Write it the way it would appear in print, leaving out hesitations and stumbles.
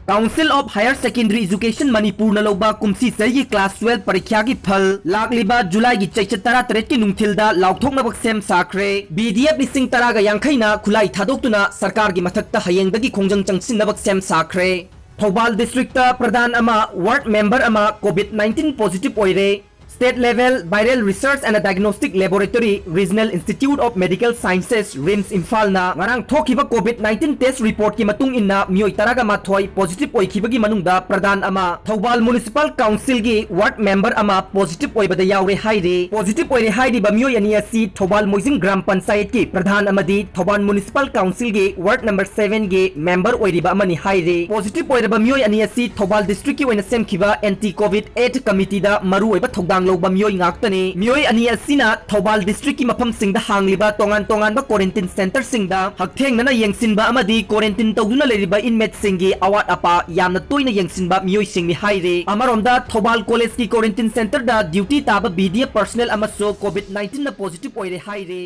council of higher secondary education Manipur लौबा कुमसी चही क्लास 12 परीक्षा की फल लाकलिबा जुलाई की चैत 13 की नुंथिलदा लाउथोकनब सेम साख्रे बीडीएफ लिसिंग 10 यांखैना खुलाई थादोक्तुना सरकार की मथक्ता हयेंगदगी खोंजंग चंगसिनब सेम साख्रे थौबाल डिस्ट्रिक्ट प्रधान अमा वार्ड मेंबर अमा कोविड-19 positive ओइरे State Level Viral Research and Diagnostic Laboratory Regional Institute of Medical Sciences RIMS Imphal na ngarang thokiba COVID-19 test report ki matung inna mioi taraga mathoi positive oikibagi manungda pradhan ama Thoubal Municipal Council gi ward member ama positive oibada yaure haire positive oire hairi ba mioi ani asi Thoubal Moising Gram Panchayat ki pradhan amadi Thoubal Municipal Council gi ward number 7 gi member oiriba amani haire positive oire ba mioi ani asi Thoubal district ki oina semkhiba anti covid 8 committee da maru oiba thogdang लोग मियोई ngakतनी मियोई अनि असिना Thoubal district की मफम सिंगदा हांगलिबा तोंगान तोंगान बा quarantine centre सिंगदा हक्थेंगना यंगसिनबा अमदी quarantine तौदुना लेरिबा inmate सिंगी अवाट अपा यामना तोइना यंगसिनबा मियोई सिंगनि हाइरे अमरोमदा Thoubal college की quarantine centre दा duty ताबा BDA personal अमसो कोविड-19 ना positive ओइरे हाइरे